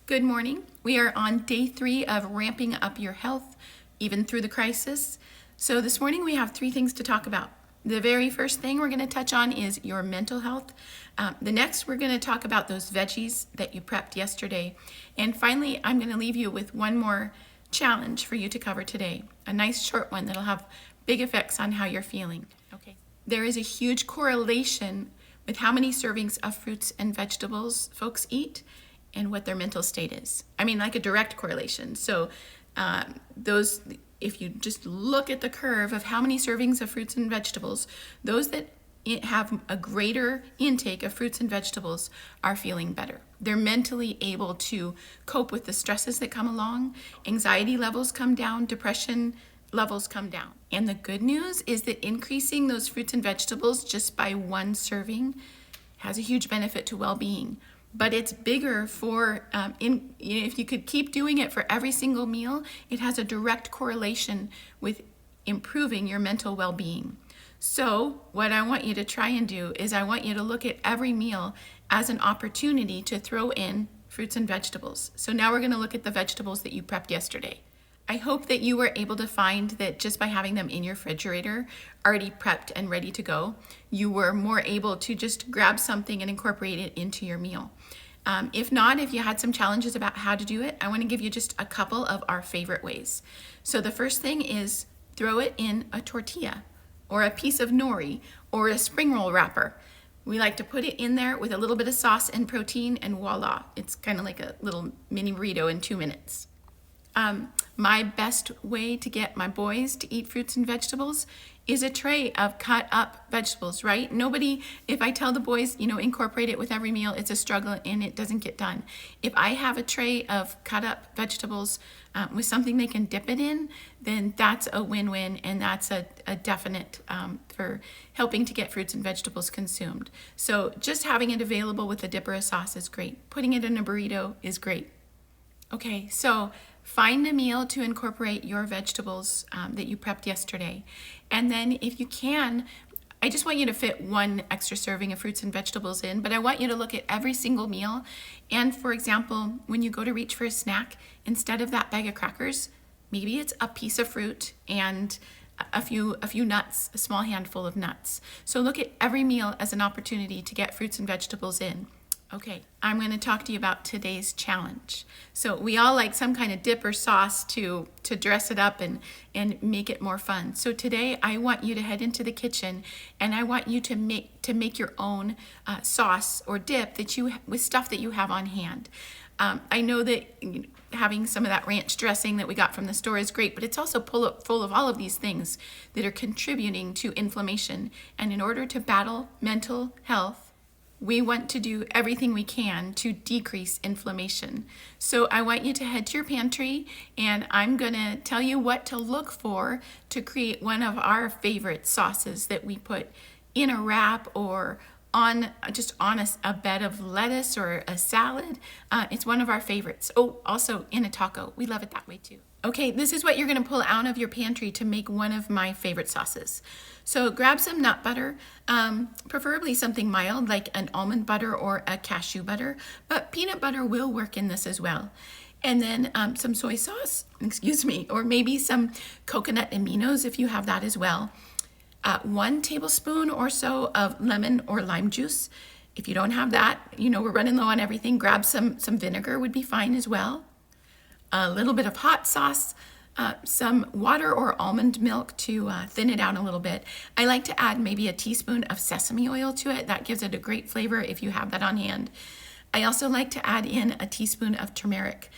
Good morning. We are on day 3 of ramping up your health, even through the crisis. So this morning we have 3 things to talk about. The very first thing we're going to touch on is your mental health. The next, we're going to talk about those veggies that you prepped yesterday. And finally, I'm going to leave you with one more challenge for you to cover today. A nice short one that'll have big effects on how you're feeling. Okay. There is a huge correlation with how many servings of fruits and vegetables folks eat and what their mental state is. I mean, like a direct correlation. So if you just look at the curve of how many servings of fruits and vegetables, those that have a greater intake of fruits and vegetables are feeling better. They're mentally able to cope with the stresses that come along. Anxiety levels come down, depression levels come down. And the good news is that increasing those fruits and vegetables just by 1 serving has a huge benefit to well-being. But it's bigger for, if you could keep doing it for every single meal, it has a direct correlation with improving your mental well-being. So what I want you to try and do is I want you to look at every meal as an opportunity to throw in fruits and vegetables. So now we're going to look at the vegetables that you prepped yesterday. I hope that you were able to find that just by having them in your refrigerator, already prepped and ready to go, you were more able to just grab something and incorporate it into your meal. If not, if you had some challenges about how to do it, I want to give you just a couple of our favorite ways. So the first thing is throw it in a tortilla or a piece of nori or a spring roll wrapper. We like to put it in there with a little bit of sauce and protein, and voila, it's kind of like a little mini burrito in 2 minutes. My best way to get my boys to eat fruits and vegetables is a tray of cut up vegetables, right? If I tell the boys, incorporate it with every meal, it's a struggle and it doesn't get done. If I have a tray of cut up vegetables with something they can dip it in, then that's a win-win, and that's a definite for helping to get fruits and vegetables consumed. So just having it available with a dip or a sauce is great. Putting it in a burrito is great. Okay, so find a meal to incorporate your vegetables that you prepped yesterday. And then if you can, I just want you to fit 1 extra serving of fruits and vegetables in, but I want you to look at every single meal. And for example, when you go to reach for a snack, instead of that bag of crackers, maybe it's a piece of fruit and a few nuts, a small handful of nuts. So look at every meal as an opportunity to get fruits and vegetables in. Okay, I'm going to talk to you about today's challenge. So we all like some kind of dip or sauce to dress it up and make it more fun. So today I want you to head into the kitchen and I want you to make your own sauce or dip with stuff that you have on hand. I know that having some of that ranch dressing that we got from the store is great, but it's also full of all of these things that are contributing to inflammation. And in order to battle mental health, we want to do everything we can to decrease inflammation. So I want you to head to your pantry and I'm going to tell you what to look for to create one of our favorite sauces that we put in a wrap or on a bed of lettuce or a salad. It's one of our favorites. Oh, also in a taco. We love it that way too. Okay, this is what you're going to pull out of your pantry to make one of my favorite sauces. So grab some nut butter, preferably something mild like an almond butter or a cashew butter, but peanut butter will work in this as well. And then some soy sauce, or maybe some coconut aminos if you have that as well. 1 tablespoon or so of lemon or lime juice. If you don't have that, we're running low on everything, grab some vinegar would be fine as well. A little bit of hot sauce, some water or almond milk to thin it out a little bit. I like to add maybe a teaspoon of sesame oil to it. That gives it a great flavor if you have that on hand. I also like to add in a teaspoon of turmeric.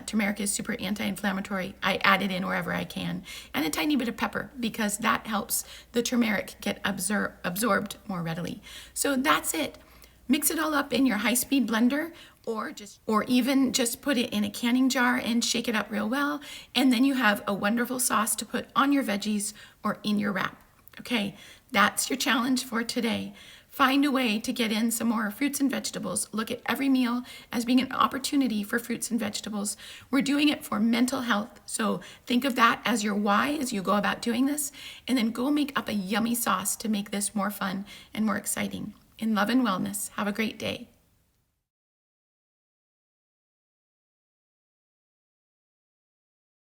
Turmeric is super anti-inflammatory. I add it in wherever I can. And a tiny bit of pepper because that helps the turmeric get absorbed more readily. So that's it. Mix it all up in your high-speed blender or even just put it in a canning jar and shake it up real well. And then you have a wonderful sauce to put on your veggies or in your wrap. Okay, that's your challenge for today. Find a way to get in some more fruits and vegetables. Look at every meal as being an opportunity for fruits and vegetables. We're doing it for mental health. So think of that as your why as you go about doing this. And then go make up a yummy sauce to make this more fun and more exciting. In love and wellness, have a great day.